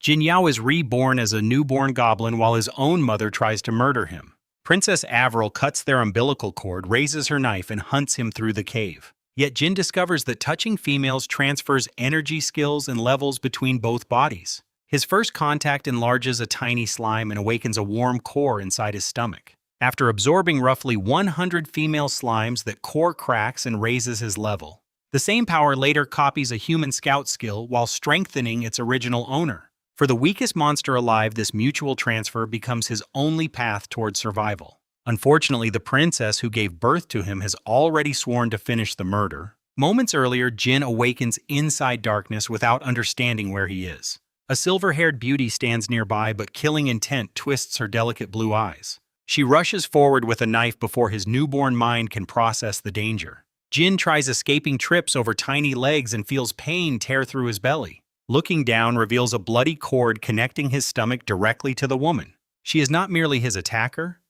Jin Yao is reborn as a newborn goblin while his own mother tries to murder him. Princess Avril cuts their umbilical cord, raises her knife, and hunts him through the cave. Yet Jin discovers that touching females transfers energy skills and levels between both bodies. His first contact enlarges a tiny slime and awakens a warm core inside his stomach. After absorbing roughly 100 female slimes, that core cracks and raises his level. The same power later copies a human scout skill while strengthening its original owner. For the weakest monster alive, this mutual transfer becomes his only path towards survival. Unfortunately, the princess who gave birth to him has already sworn to finish the murder. Moments earlier, Jin awakens inside darkness without understanding where he is. A silver-haired beauty stands nearby, but killing intent twists her delicate blue eyes. She rushes forward with a knife before his newborn mind can process the danger. Jin tries escaping, trips over tiny legs, and feels pain tear through his belly. Looking down reveals a bloody cord connecting his stomach directly to the woman. She is not merely his attacker,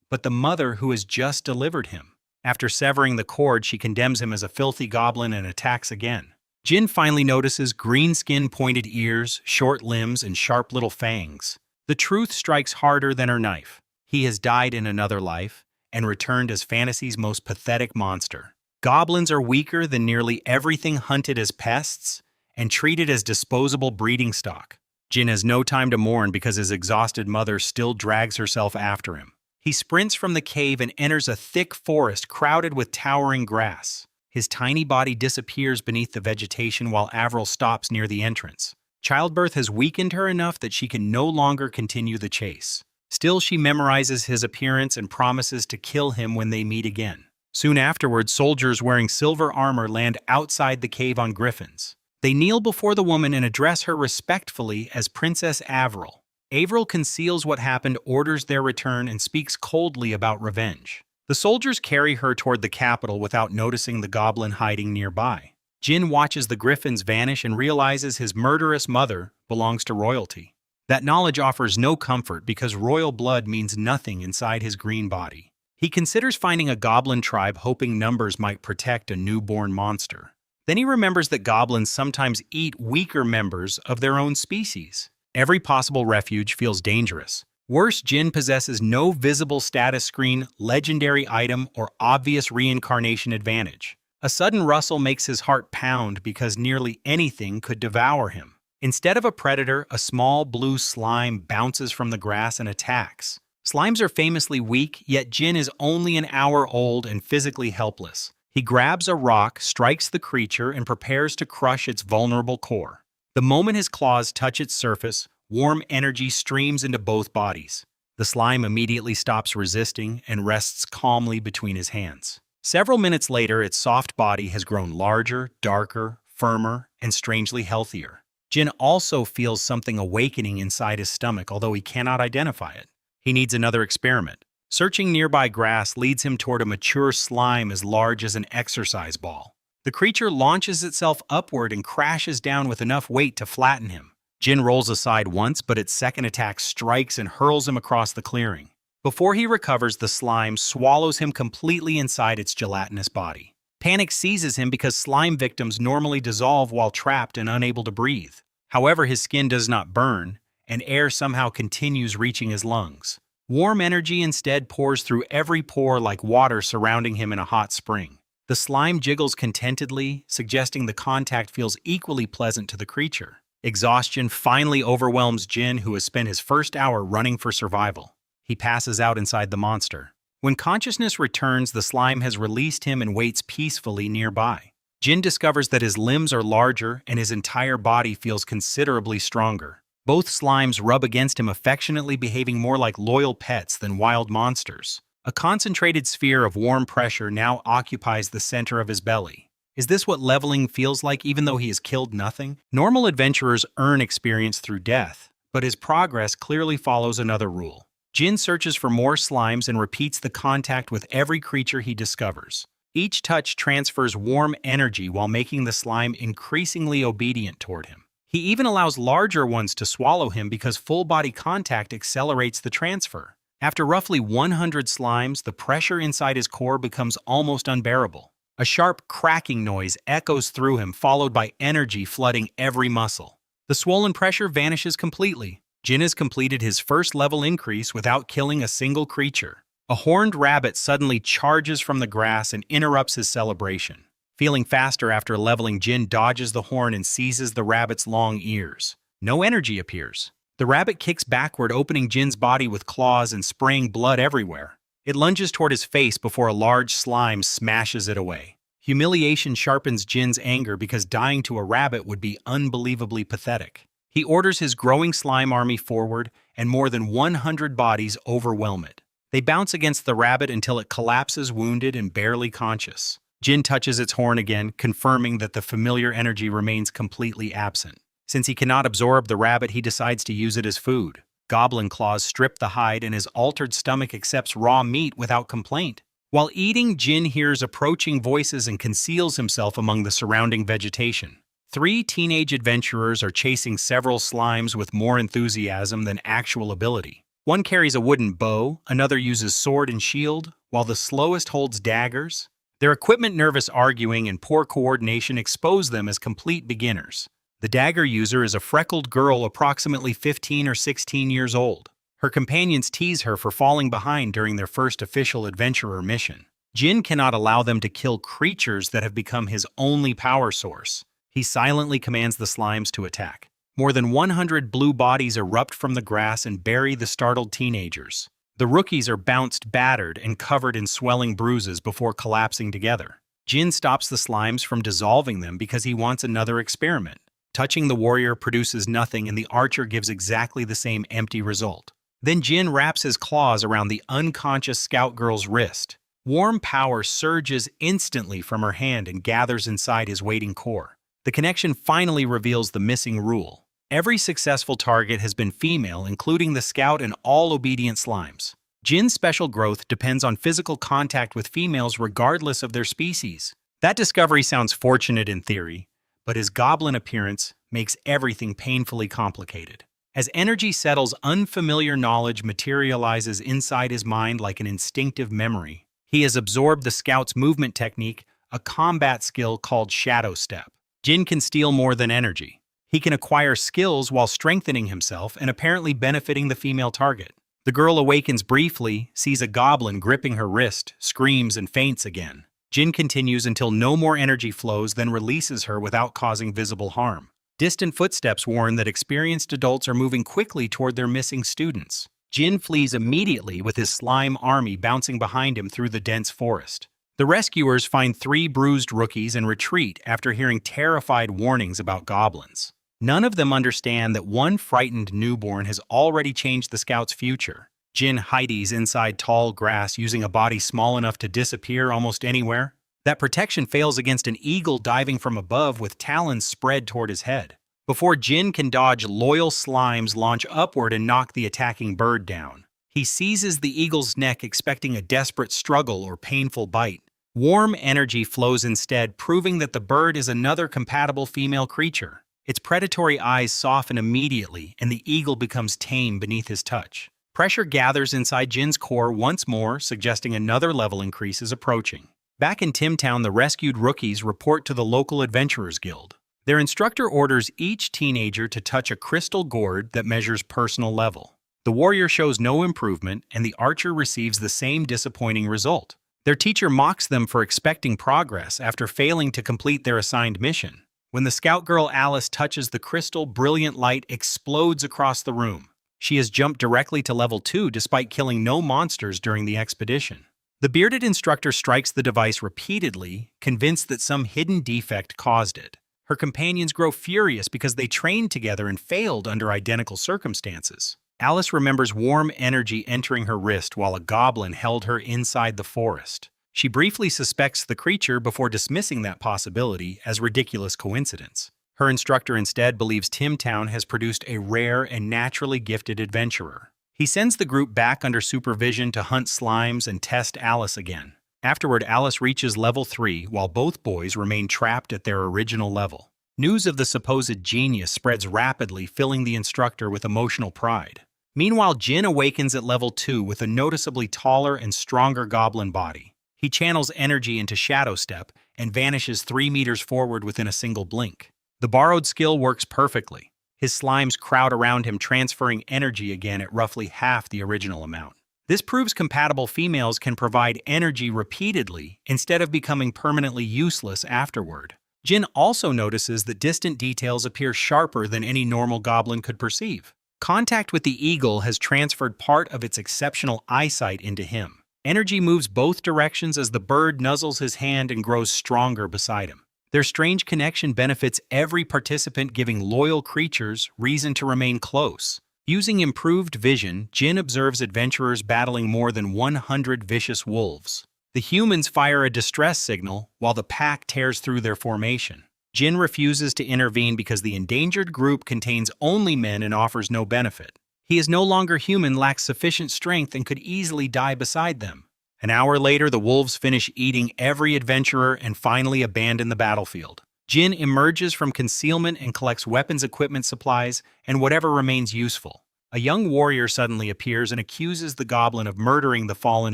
but the mother who has just delivered him. After severing the cord, she condemns him as a filthy goblin and attacks again. Jin finally notices green skin, pointed ears, short limbs, and sharp little fangs. The truth strikes harder than her knife. He has died in another life and returned as fantasy's most pathetic monster. Goblins are weaker than nearly everything hunted as pests and treated as disposable breeding stock. Jin has no time to mourn because his exhausted mother still drags herself after him. He sprints from the cave and enters a thick forest crowded with towering grass. His tiny body disappears beneath the vegetation while Avril stops near the entrance. Childbirth has weakened her enough that she can no longer continue the chase. Still, she memorizes his appearance and promises to kill him when they meet again. Soon afterwards, soldiers wearing silver armor land outside the cave on griffins. They kneel before the woman and address her respectfully as Princess Avril. Avril conceals what happened, orders their return, and speaks coldly about revenge. The soldiers carry her toward the capital without noticing the goblin hiding nearby. Jin watches the griffins vanish and realizes his murderous mother belongs to royalty. That knowledge offers no comfort because royal blood means nothing inside his green body. He considers finding a goblin tribe, hoping numbers might protect a newborn monster. Then he remembers that goblins sometimes eat weaker members of their own species. Every possible refuge feels dangerous. Worse, Jin possesses no visible status screen, legendary item, or obvious reincarnation advantage. A sudden rustle makes his heart pound because nearly anything could devour him. Instead of a predator, a small blue slime bounces from the grass and attacks. Slimes are famously weak, yet Jin is only an hour old and physically helpless. He grabs a rock, strikes the creature, and prepares to crush its vulnerable core. The moment his claws touch its surface, warm energy streams into both bodies. The slime immediately stops resisting and rests calmly between his hands. Several minutes later, its soft body has grown larger, darker, firmer, and strangely healthier. Jin also feels something awakening inside his stomach, although he cannot identify it. He needs another experiment. Searching nearby grass leads him toward a mature slime as large as an exercise ball. The creature launches itself upward and crashes down with enough weight to flatten him. Jin rolls aside once, but its second attack strikes and hurls him across the clearing. Before he recovers, the slime swallows him completely inside its gelatinous body. Panic seizes him because slime victims normally dissolve while trapped and unable to breathe. However, his skin does not burn, and air somehow continues reaching his lungs. Warm energy instead pours through every pore like water surrounding him in a hot spring. The slime jiggles contentedly, suggesting the contact feels equally pleasant to the creature. Exhaustion finally overwhelms Jin, who has spent his first hour running for survival. He passes out inside the monster. When consciousness returns, the slime has released him and waits peacefully nearby. Jin discovers that his limbs are larger and his entire body feels considerably stronger. Both slimes rub against him affectionately, behaving more like loyal pets than wild monsters. A concentrated sphere of warm pressure now occupies the center of his belly. Is this what leveling feels like, even though he has killed nothing? Normal adventurers earn experience through death, but his progress clearly follows another rule. Jin searches for more slimes and repeats the contact with every creature he discovers. Each touch transfers warm energy while making the slime increasingly obedient toward him. He even allows larger ones to swallow him because full-body contact accelerates the transfer. After roughly 100 slimes, the pressure inside his core becomes almost unbearable. A sharp cracking noise echoes through him, followed by energy flooding every muscle. The swollen pressure vanishes completely. Jin has completed his first level increase without killing a single creature. A horned rabbit suddenly charges from the grass and interrupts his celebration. Feeling faster after leveling, Jin dodges the horn and seizes the rabbit's long ears. No energy appears. The rabbit kicks backward, opening Jin's body with claws and spraying blood everywhere. It lunges toward his face before a large slime smashes it away. Humiliation sharpens Jin's anger because dying to a rabbit would be unbelievably pathetic. He orders his growing slime army forward, and more than 100 bodies overwhelm it. They bounce against the rabbit until it collapses wounded and barely conscious. Jin touches its horn again, confirming that the familiar energy remains completely absent. Since he cannot absorb the rabbit, he decides to use it as food. Goblin claws strip the hide and his altered stomach accepts raw meat without complaint. While eating, Jin hears approaching voices and conceals himself among the surrounding vegetation. 3 teenage adventurers are chasing several slimes with more enthusiasm than actual ability. One carries a wooden bow, another uses sword and shield, while the slowest holds daggers. Their equipment, nervous arguing, and poor coordination expose them as complete beginners. The dagger user is a freckled girl approximately 15 or 16 years old. Her companions tease her for falling behind during their first official adventurer mission. Jin cannot allow them to kill creatures that have become his only power source. He silently commands the slimes to attack. More than 100 blue bodies erupt from the grass and bury the startled teenagers. The rookies are bounced, battered, and covered in swelling bruises before collapsing together. Jin stops the slimes from dissolving them because he wants another experiment. Touching the warrior produces nothing, and the archer gives exactly the same empty result. Then Jin wraps his claws around the unconscious scout girl's wrist. Warm power surges instantly from her hand and gathers inside his waiting core. The connection finally reveals the missing rule. Every successful target has been female, including the scout and all obedient slimes. Jin's special growth depends on physical contact with females regardless of their species. That discovery sounds fortunate in theory, but his goblin appearance makes everything painfully complicated. As energy settles, unfamiliar knowledge materializes inside his mind like an instinctive memory. He has absorbed the scout's movement technique, a combat skill called shadow step. Jin can steal more than energy. He can acquire skills while strengthening himself and apparently benefiting the female target. The girl awakens briefly, sees a goblin gripping her wrist, screams, and faints again. Jin continues until no more energy flows, then releases her without causing visible harm. Distant footsteps warn that experienced adults are moving quickly toward their missing students. Jin flees immediately with his slime army bouncing behind him through the dense forest. The rescuers find 3 bruised rookies and retreat after hearing terrified warnings about goblins. None of them understand that one frightened newborn has already changed the scout's future. Jin hides inside tall grass, using a body small enough to disappear almost anywhere. That protection fails against an eagle diving from above with talons spread toward his head. Before Jin can dodge, loyal slimes launch upward and knock the attacking bird down. He seizes the eagle's neck, expecting a desperate struggle or painful bite. Warm energy flows instead, proving that the bird is another compatible female creature. Its predatory eyes soften immediately, and the eagle becomes tame beneath his touch. Pressure gathers inside Jin's core once more, suggesting another level increase is approaching. Back in Timtown, the rescued rookies report to the local Adventurers Guild. Their instructor orders each teenager to touch a crystal gourd that measures personal level. The warrior shows no improvement, and the archer receives the same disappointing result. Their teacher mocks them for expecting progress after failing to complete their assigned mission. When the scout girl Alice touches the crystal, brilliant light explodes across the room. She has jumped directly to level 2 despite killing no monsters during the expedition. The bearded instructor strikes the device repeatedly, convinced that some hidden defect caused it. Her companions grow furious because they trained together and failed under identical circumstances. Alice remembers warm energy entering her wrist while a goblin held her inside the forest. She briefly suspects the creature before dismissing that possibility as ridiculous coincidence. Her instructor instead believes Timtown has produced a rare and naturally gifted adventurer. He sends the group back under supervision to hunt slimes and test Alice again. Afterward, Alice reaches level 3 while both boys remain trapped at their original level. News of the supposed genius spreads rapidly, filling the instructor with emotional pride. Meanwhile, Jin awakens at level 2 with a noticeably taller and stronger goblin body. He channels energy into Shadow Step and vanishes 3 meters forward within a single blink. The borrowed skill works perfectly. His slimes crowd around him, transferring energy again at roughly half the original amount. This proves compatible females can provide energy repeatedly instead of becoming permanently useless afterward. Jin also notices that distant details appear sharper than any normal goblin could perceive. Contact with the eagle has transferred part of its exceptional eyesight into him. Energy moves both directions as the bird nuzzles his hand and grows stronger beside him. Their strange connection benefits every participant, giving loyal creatures reason to remain close. Using improved vision, Jin observes adventurers battling more than 100 vicious wolves. The humans fire a distress signal while the pack tears through their formation. Jin refuses to intervene because the endangered group contains only men and offers no benefit. He is no longer human, lacks sufficient strength, and could easily die beside them. An hour later, the wolves finish eating every adventurer and finally abandon the battlefield. Jin emerges from concealment and collects weapons, equipment, supplies, and whatever remains useful. A young warrior suddenly appears and accuses the goblin of murdering the fallen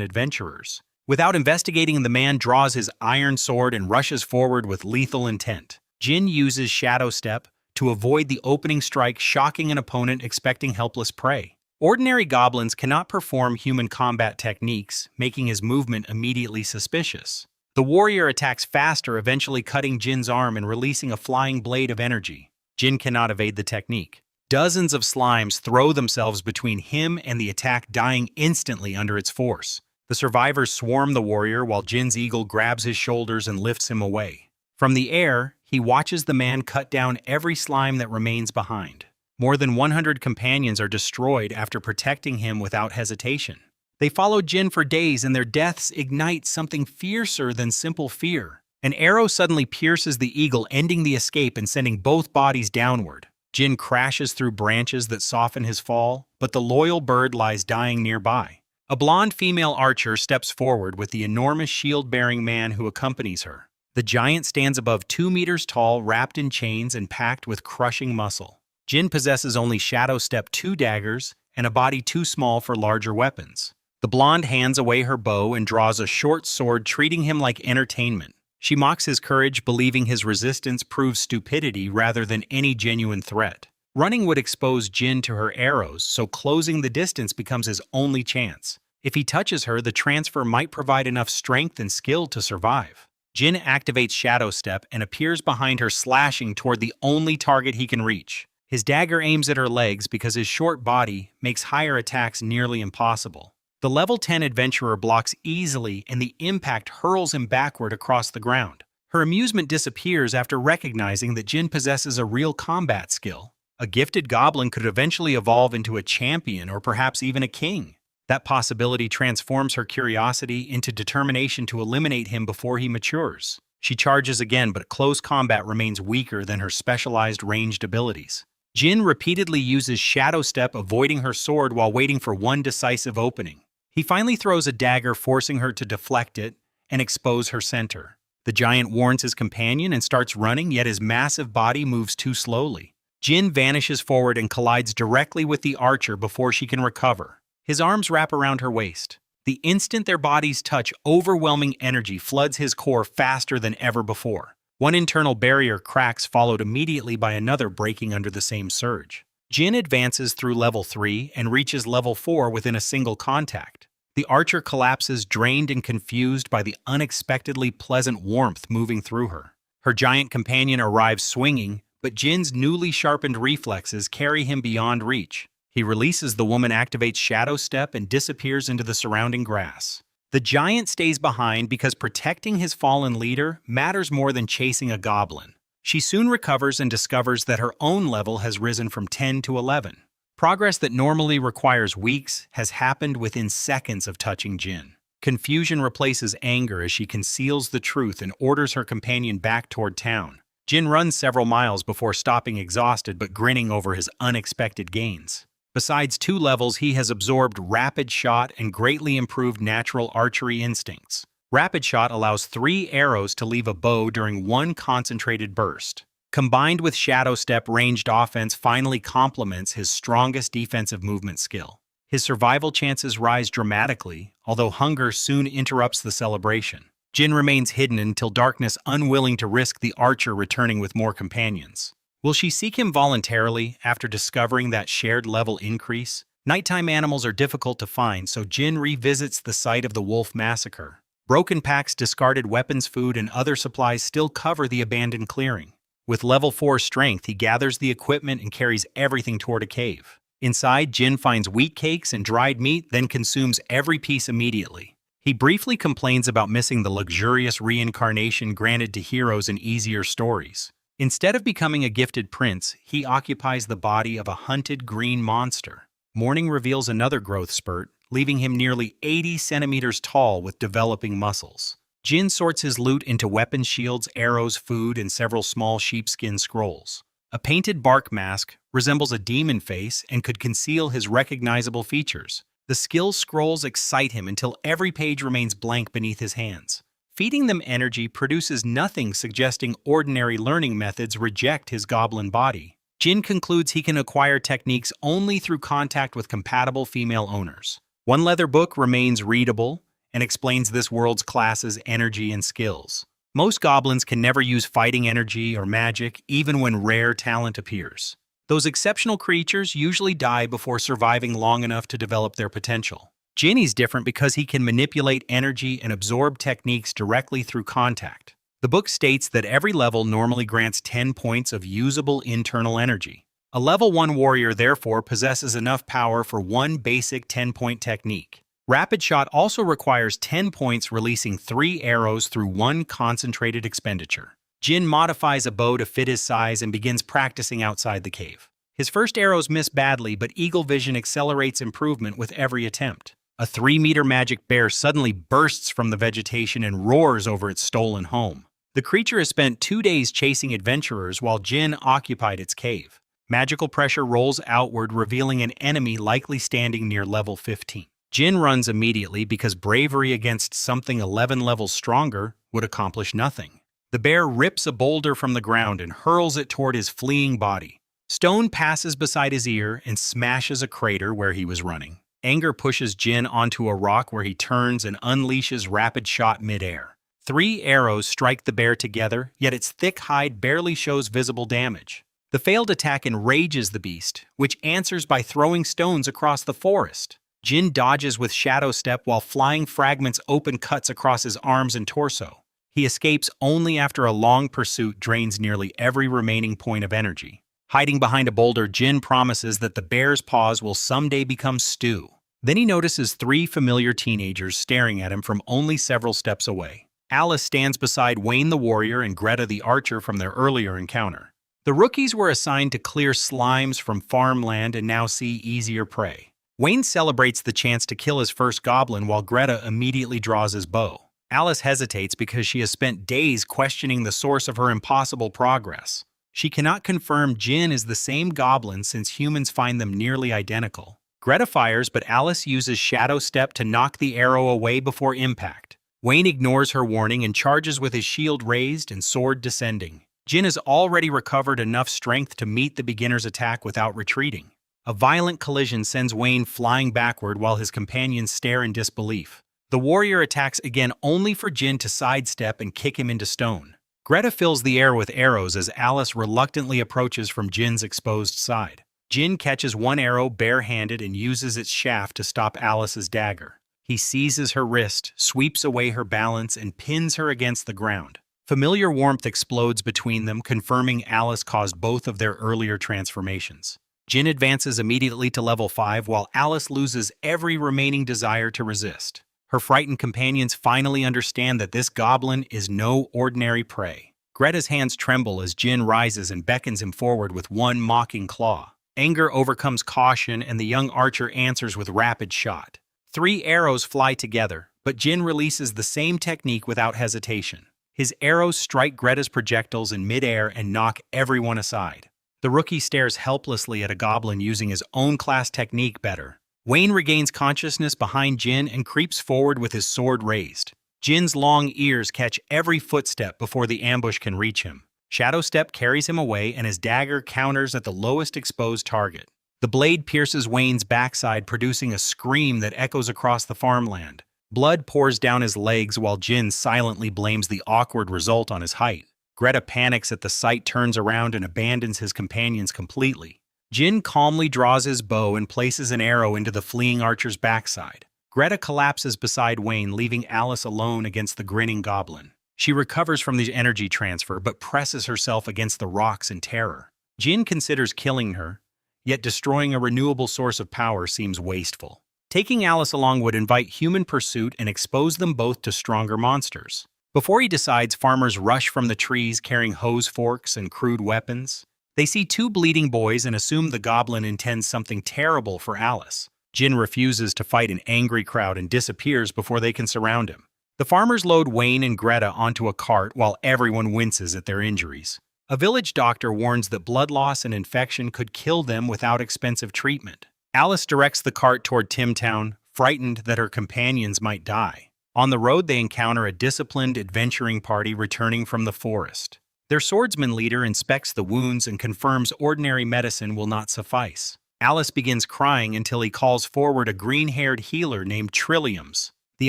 adventurers. Without investigating, the man draws his iron sword and rushes forward with lethal intent. Jin uses Shadow Step to avoid the opening strike, shocking an opponent expecting helpless prey. Ordinary goblins cannot perform human combat techniques, making his movement immediately suspicious. The warrior attacks faster, eventually cutting Jin's arm and releasing a flying blade of energy. Jin cannot evade the technique. Dozens of slimes throw themselves between him and the attack, dying instantly under its force. The survivors swarm the warrior while Jin's eagle grabs his shoulders and lifts him away. From the air, he watches the man cut down every slime that remains behind. More than 100 companions are destroyed after protecting him without hesitation. They follow Jin for days, and their deaths ignite something fiercer than simple fear. An arrow suddenly pierces the eagle, ending the escape and sending both bodies downward. Jin crashes through branches that soften his fall, but the loyal bird lies dying nearby. A blonde female archer steps forward with the enormous shield-bearing man who accompanies her. The giant stands above 2 meters tall, wrapped in chains and packed with crushing muscle. Jin possesses only Shadow Step 2 daggers and a body too small for larger weapons. The blonde hands away her bow and draws a short sword, treating him like entertainment. She mocks his courage, believing his resistance proves stupidity rather than any genuine threat. Running would expose Jin to her arrows, so closing the distance becomes his only chance. If he touches her, the transfer might provide enough strength and skill to survive. Jin activates Shadow Step and appears behind her, slashing toward the only target he can reach. His dagger aims at her legs because his short body makes higher attacks nearly impossible. The level 10 adventurer blocks easily, and the impact hurls him backward across the ground. Her amusement disappears after recognizing that Jin possesses a real combat skill. A gifted goblin could eventually evolve into a champion or perhaps even a king. That possibility transforms her curiosity into determination to eliminate him before he matures. She charges again, but close combat remains weaker than her specialized ranged abilities. Jin repeatedly uses Shadow Step, avoiding her sword while waiting for one decisive opening. He finally throws a dagger, forcing her to deflect it and expose her center. The giant warns his companion and starts running, yet his massive body moves too slowly. Jin vanishes forward and collides directly with the archer before she can recover. His arms wrap around her waist. The instant their bodies touch, overwhelming energy floods his core faster than ever before. One internal barrier cracks, followed immediately by another breaking under the same surge. Jin advances through level 3 and reaches level 4 within a single contact. The archer collapses, drained and confused by the unexpectedly pleasant warmth moving through her. Her giant companion arrives swinging, but Jin's newly sharpened reflexes carry him beyond reach. He releases the woman, activates Shadow Step, and disappears into the surrounding grass. The giant stays behind because protecting his fallen leader matters more than chasing a goblin. She soon recovers and discovers that her own level has risen from 10 to 11. Progress that normally requires weeks has happened within seconds of touching Jin. Confusion replaces anger as she conceals the truth and orders her companion back toward town. Jin runs several miles before stopping, exhausted but grinning over his unexpected gains. Besides 2 levels, he has absorbed Rapid Shot and greatly improved natural archery instincts. Rapid Shot allows 3 arrows to leave a bow during one concentrated burst. Combined with Shadow Step, ranged offense finally complements his strongest defensive movement skill. His survival chances rise dramatically, although hunger soon interrupts the celebration. Jin remains hidden until darkness, unwilling to risk the archer returning with more companions. Will she seek him voluntarily after discovering that shared level increase? Nighttime animals are difficult to find, so Jin revisits the site of the wolf massacre. Broken packs, discarded weapons, food, and other supplies still cover the abandoned clearing. With level 4 strength, he gathers the equipment and carries everything toward a cave. Inside, Jin finds wheat cakes and dried meat, then consumes every piece immediately. He briefly complains about missing the luxurious reincarnation granted to heroes in easier stories. Instead of becoming a gifted prince, he occupies the body of a hunted green monster. Morning reveals another growth spurt, leaving him nearly 80 centimeters tall with developing muscles. Jin sorts his loot into weapon shields, arrows, food, and several small sheepskin scrolls. A painted bark mask resembles a demon face and could conceal his recognizable features. The skill scrolls excite him until every page remains blank beneath his hands. Feeding them energy produces nothing, suggesting ordinary learning methods reject his goblin body. Jin concludes he can acquire techniques only through contact with compatible female owners. One leather book remains readable and explains this world's classes, energy, and skills. Most goblins can never use fighting energy or magic, even when rare talent appears. Those exceptional creatures usually die before surviving long enough to develop their potential. Jinny's different because he can manipulate energy and absorb techniques directly through contact. The book states that every level normally grants 10 points of usable internal energy. A level 1 warrior therefore possesses enough power for one basic 10-point technique. Rapid Shot also requires 10 points, releasing 3 arrows through one concentrated expenditure. Jin modifies a bow to fit his size and begins practicing outside the cave. His first arrows miss badly, but Eagle Vision accelerates improvement with every attempt. A 3-meter magic bear suddenly bursts from the vegetation and roars over its stolen home. The creature has spent 2 days chasing adventurers while Jin occupied its cave. Magical pressure rolls outward, revealing an enemy likely standing near level 15. Jin runs immediately because bravery against something 11 levels stronger would accomplish nothing. The bear rips a boulder from the ground and hurls it toward his fleeing body. Stone passes beside his ear and smashes a crater where he was running. Anger pushes Jin onto a rock where he turns and unleashes Rapid Shot midair. 3 arrows strike the bear together, yet its thick hide barely shows visible damage. The failed attack enrages the beast, which answers by throwing stones across the forest. Jin dodges with Shadow Step while flying fragments open cuts across his arms and torso. He escapes only after a long pursuit drains nearly every remaining point of energy. Hiding behind a boulder, Jin promises that the bear's paws will someday become stew. Then he notices 3 familiar teenagers staring at him from only several steps away. Alice stands beside Wayne the warrior and Greta the archer from their earlier encounter. The rookies were assigned to clear slimes from farmland and now see easier prey. Wayne celebrates the chance to kill his first goblin while Greta immediately draws his bow. Alice hesitates because she has spent days questioning the source of her impossible progress. She cannot confirm Jin is the same goblin since humans find them nearly identical. Greta fires, but Alice uses Shadow Step to knock the arrow away before impact. Wayne ignores her warning and charges with his shield raised and sword descending. Jin has already recovered enough strength to meet the beginner's attack without retreating. A violent collision sends Wayne flying backward while his companions stare in disbelief. The warrior attacks again only for Jin to sidestep and kick him into stone. Greta fills the air with arrows as Alice reluctantly approaches from Jin's exposed side. Jin catches one arrow barehanded and uses its shaft to stop Alice's dagger. He seizes her wrist, sweeps away her balance, and pins her against the ground. Familiar warmth explodes between them, confirming Alice caused both of their earlier transformations. Jin advances immediately to level 5 while Alice loses every remaining desire to resist. Her frightened companions finally understand that this goblin is no ordinary prey. Greta's hands tremble as Jin rises and beckons him forward with one mocking claw. Anger overcomes caution and the young archer answers with Rapid Shot. 3 arrows fly together, but Jin releases the same technique without hesitation. His arrows strike Greta's projectiles in midair and knock everyone aside. The rookie stares helplessly at a goblin using his own class technique better. Wayne regains consciousness behind Jin and creeps forward with his sword raised. Jin's long ears catch every footstep before the ambush can reach him. Shadow Step carries him away and his dagger counters at the lowest exposed target. The blade pierces Wayne's backside, producing a scream that echoes across the farmland. Blood pours down his legs while Jin silently blames the awkward result on his height. Greta panics at the sight, turns around, and abandons his companions completely. Jin calmly draws his bow and places an arrow into the fleeing archer's backside. Greta collapses beside Wayne, leaving Alice alone against the grinning goblin. She recovers from the energy transfer, but presses herself against the rocks in terror. Jin considers killing her, yet destroying a renewable source of power seems wasteful. Taking Alice along would invite human pursuit and expose them both to stronger monsters. Before he decides, farmers rush from the trees carrying hose forks and crude weapons. They see two bleeding boys and assume the goblin intends something terrible for Alice. Jin refuses to fight an angry crowd and disappears before they can surround him. The farmers load Wayne and Greta onto a cart while everyone winces at their injuries. A village doctor warns that blood loss and infection could kill them without expensive treatment. Alice directs the cart toward Timtown, frightened that her companions might die. On the road, they encounter a disciplined adventuring party returning from the forest. Their swordsman leader inspects the wounds and confirms ordinary medicine will not suffice. Alice begins crying until he calls forward a green-haired healer named Trilliums. The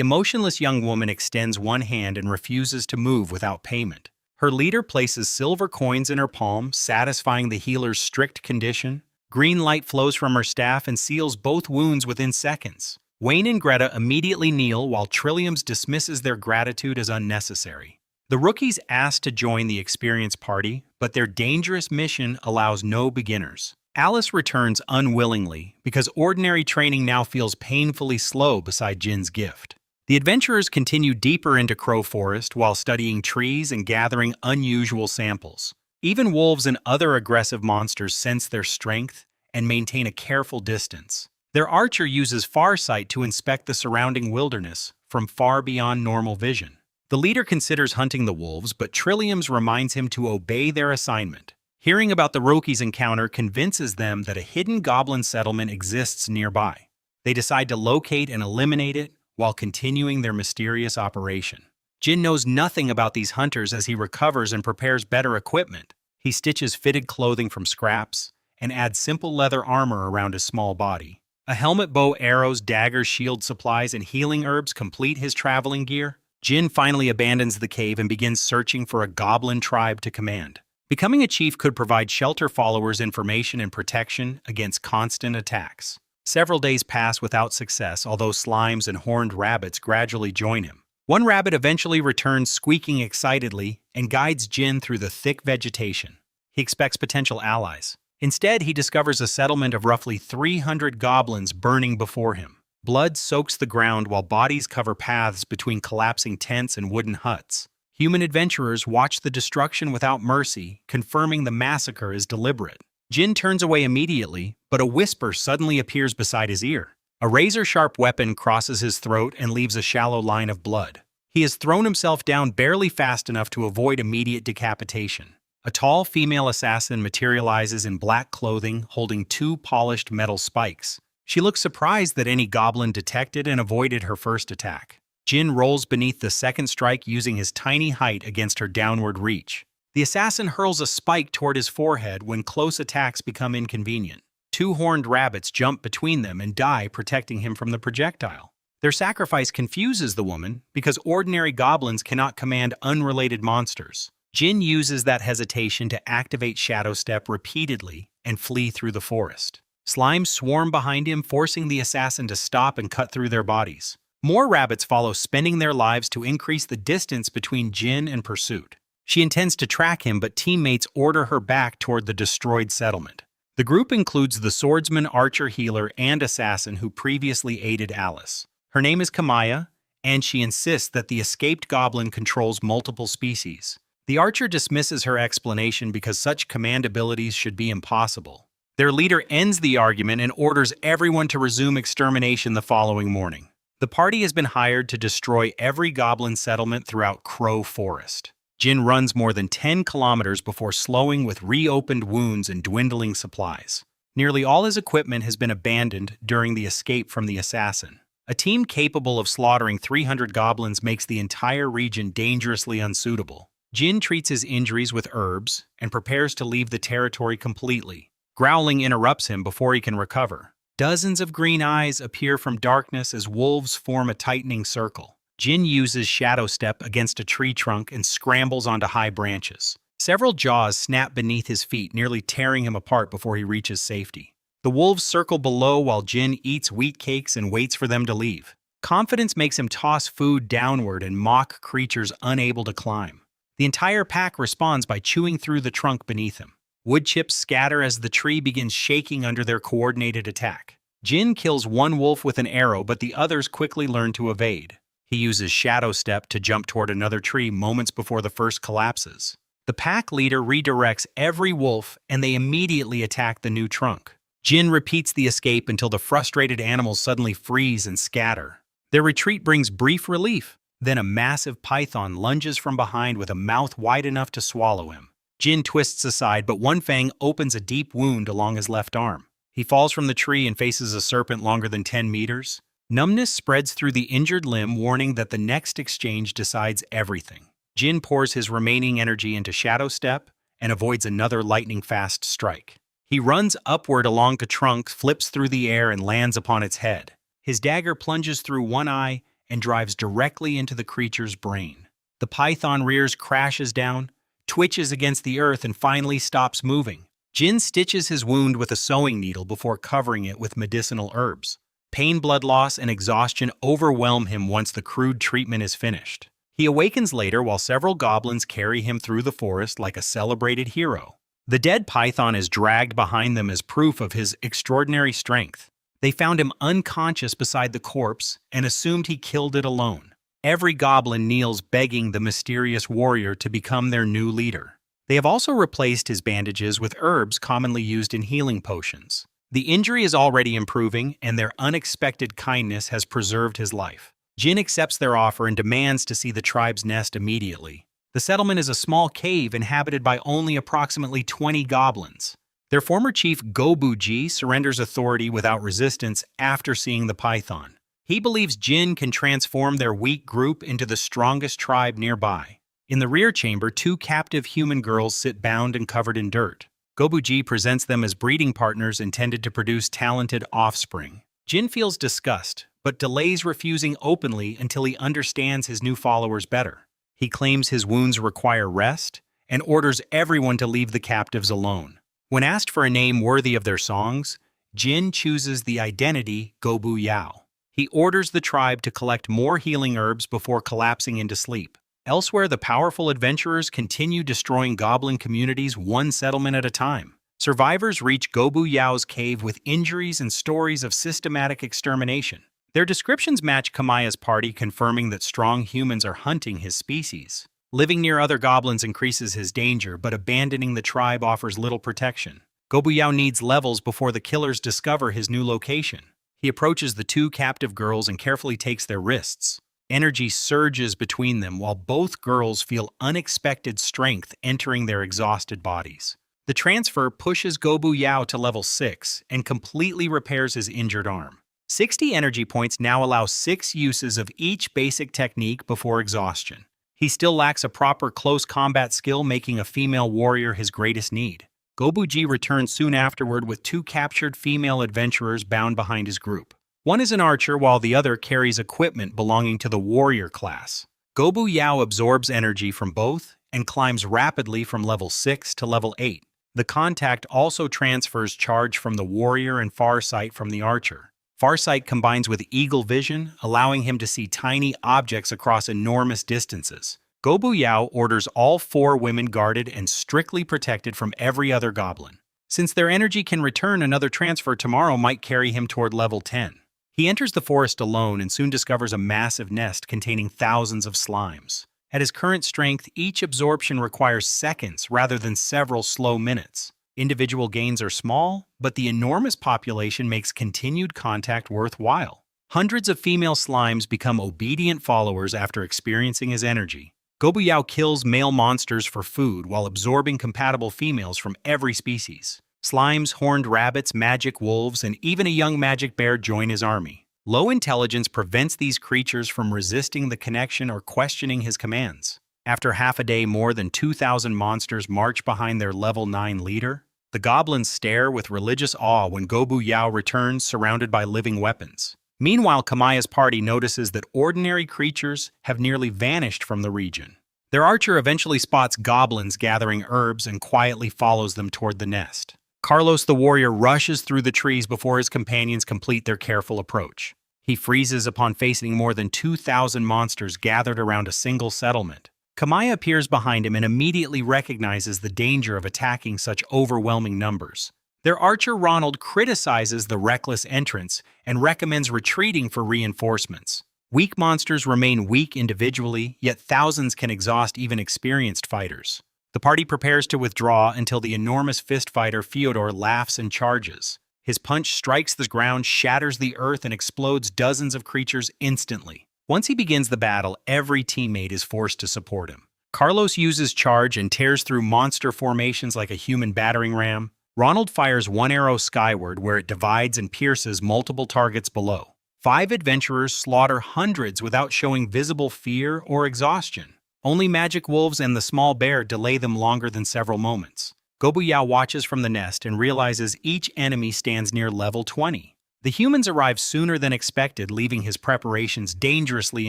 emotionless young woman extends one hand and refuses to move without payment. Her leader places silver coins in her palm, satisfying the healer's strict condition. Green light flows from her staff and seals both wounds within seconds. Wayne and Greta immediately kneel while Trilliums dismisses their gratitude as unnecessary. The rookies ask to join the experienced party, but their dangerous mission allows no beginners. Alice returns unwillingly because ordinary training now feels painfully slow beside Jin's gift. The adventurers continue deeper into Crow Forest while studying trees and gathering unusual samples. Even wolves and other aggressive monsters sense their strength and maintain a careful distance. Their archer uses farsight to inspect the surrounding wilderness from far beyond normal vision. The leader considers hunting the wolves, but Trilliums reminds him to obey their assignment. Hearing about the rookies' encounter convinces them that a hidden goblin settlement exists nearby. They decide to locate and eliminate it while continuing their mysterious operation. Jin knows nothing about these hunters as he recovers and prepares better equipment. He stitches fitted clothing from scraps and adds simple leather armor around his small body. A helmet, bow, arrows, daggers, shield supplies, and healing herbs complete his traveling gear. Jin finally abandons the cave and begins searching for a goblin tribe to command. Becoming a chief could provide shelter followers information and protection against constant attacks. Several days pass without success, although slimes and horned rabbits gradually join him. One rabbit eventually returns squeaking excitedly and guides Jin through the thick vegetation. He expects potential allies. Instead, he discovers a settlement of roughly 300 goblins burning before him. Blood soaks the ground while bodies cover paths between collapsing tents and wooden huts. Human adventurers watch the destruction without mercy, confirming the massacre is deliberate. Jin turns away immediately, but a whisper suddenly appears beside his ear. A razor-sharp weapon crosses his throat and leaves a shallow line of blood. He has thrown himself down barely fast enough to avoid immediate decapitation. A tall female assassin materializes in black clothing, holding two polished metal spikes. She looks surprised that any goblin detected and avoided her first attack. Jin rolls beneath the second strike using his tiny height against her downward reach. The assassin hurls a spike toward his forehead when close attacks become inconvenient. Two horned rabbits jump between them and die, protecting him from the projectile. Their sacrifice confuses the woman because ordinary goblins cannot command unrelated monsters. Jin uses that hesitation to activate Shadow Step repeatedly and flee through the forest. Slimes swarm behind him, forcing the assassin to stop and cut through their bodies. More rabbits follow, spending their lives to increase the distance between Jin and pursuit. She intends to track him, but teammates order her back toward the destroyed settlement. The group includes the swordsman, archer, healer, and assassin who previously aided Alice. Her name is Kamaya, and she insists that the escaped goblin controls multiple species. The archer dismisses her explanation because such command abilities should be impossible. Their leader ends the argument and orders everyone to resume extermination the following morning. The party has been hired to destroy every goblin settlement throughout Crow Forest. Jin runs more than 10 kilometers before slowing with reopened wounds and dwindling supplies. Nearly all his equipment has been abandoned during the escape from the assassin. A team capable of slaughtering 300 goblins makes the entire region dangerously unsuitable. Jin treats his injuries with herbs and prepares to leave the territory completely. Growling interrupts him before he can recover. Dozens of green eyes appear from darkness as wolves form a tightening circle. Jin uses Shadow Step against a tree trunk and scrambles onto high branches. Several jaws snap beneath his feet, nearly tearing him apart before he reaches safety. The wolves circle below while Jin eats wheat cakes and waits for them to leave. Confidence makes him toss food downward and mock creatures unable to climb. The entire pack responds by chewing through the trunk beneath him. Wood chips scatter as the tree begins shaking under their coordinated attack. Jin kills one wolf with an arrow, but the others quickly learn to evade. He uses Shadow Step to jump toward another tree moments before the first collapses. The pack leader redirects every wolf and they immediately attack the new trunk. Jin repeats the escape until the frustrated animals suddenly freeze and scatter. Their retreat brings brief relief. Then a massive python lunges from behind with a mouth wide enough to swallow him. Jin twists aside, but one fang opens a deep wound along his left arm. He falls from the tree and faces a serpent longer than 10 meters. Numbness spreads through the injured limb, warning that the next exchange decides everything. Jin pours his remaining energy into Shadow Step and avoids another lightning-fast strike. He runs upward along the trunk, flips through the air, and lands upon its head. His dagger plunges through one eye and drives directly into the creature's brain. The python rears, crashes down, twitches against the earth, and finally stops moving. Jin stitches his wound with a sewing needle before covering it with medicinal herbs. Pain, blood loss, and exhaustion overwhelm him once the crude treatment is finished. He awakens later while several goblins carry him through the forest like a celebrated hero. The dead python is dragged behind them as proof of his extraordinary strength. They found him unconscious beside the corpse and assumed he killed it alone. Every goblin kneels begging the mysterious warrior to become their new leader. They have also replaced his bandages with herbs commonly used in healing potions. The injury is already improving, and their unexpected kindness has preserved his life. Jin accepts their offer and demands to see the tribe's nest immediately. The settlement is a small cave inhabited by only approximately 20 goblins. Their former chief Gobuji surrenders authority without resistance after seeing the python. He believes Jin can transform their weak group into the strongest tribe nearby. In the rear chamber, two captive human girls sit bound and covered in dirt. Gobuji presents them as breeding partners intended to produce talented offspring. Jin feels disgust, but delays refusing openly until he understands his new followers better. He claims his wounds require rest and orders everyone to leave the captives alone. When asked for a name worthy of their songs, Jin chooses the identity Gobu Yao. He orders the tribe to collect more healing herbs before collapsing into sleep. Elsewhere, the powerful adventurers continue destroying goblin communities one settlement at a time. Survivors reach Gobu Yao's cave with injuries and stories of systematic extermination. Their descriptions match Kamaya's party, confirming that strong humans are hunting his species. Living near other goblins increases his danger, but abandoning the tribe offers little protection. Gobu Yao needs levels before the killers discover his new location. He approaches the two captive girls and carefully takes their wrists. Energy surges between them while both girls feel unexpected strength entering their exhausted bodies. The transfer pushes Gobu Yao to level 6 and completely repairs his injured arm. 60 energy points now allow 6 uses of each basic technique before exhaustion. He still lacks a proper close combat skill, making a female warrior his greatest need. Gobuji returns soon afterward with 2 captured female adventurers bound behind his group. One is an archer while the other carries equipment belonging to the warrior class. Gobu Yao absorbs energy from both and climbs rapidly from level 6 to level 8. The contact also transfers charge from the warrior and Farsight from the archer. Farsight combines with eagle vision, allowing him to see tiny objects across enormous distances. Gobu Yao orders all 4 women guarded and strictly protected from every other goblin. Since their energy can return, another transfer tomorrow might carry him toward level 10. He enters the forest alone and soon discovers a massive nest containing thousands of slimes. At his current strength, each absorption requires seconds rather than several slow minutes. Individual gains are small, but the enormous population makes continued contact worthwhile. Hundreds of female slimes become obedient followers after experiencing his energy. Gobu Yao kills male monsters for food while absorbing compatible females from every species. Slimes, horned rabbits, magic wolves, and even a young magic bear join his army. Low intelligence prevents these creatures from resisting the connection or questioning his commands. After half a day, more than 2,000 monsters march behind their level 9 leader. The goblins stare with religious awe when Gobu Yao returns surrounded by living weapons. Meanwhile, Kamaya's party notices that ordinary creatures have nearly vanished from the region. Their archer eventually spots goblins gathering herbs and quietly follows them toward the nest. Carlos the warrior rushes through the trees before his companions complete their careful approach. He freezes upon facing more than 2,000 monsters gathered around a single settlement. Kamaya appears behind him and immediately recognizes the danger of attacking such overwhelming numbers. Their archer Ronald criticizes the reckless entrance and recommends retreating for reinforcements. Weak monsters remain weak individually, yet thousands can exhaust even experienced fighters. The party prepares to withdraw until the enormous fist fighter Fyodor laughs and charges. His punch strikes the ground, shatters the earth, and explodes dozens of creatures instantly. Once he begins the battle, every teammate is forced to support him. Carlos uses charge and tears through monster formations like a human battering ram. Ronald fires one arrow skyward where it divides and pierces multiple targets below. 5 adventurers slaughter hundreds without showing visible fear or exhaustion. Only magic wolves and the small bear delay them longer than several moments. Gobuyao watches from the nest and realizes each enemy stands near level 20. The humans arrive sooner than expected, leaving his preparations dangerously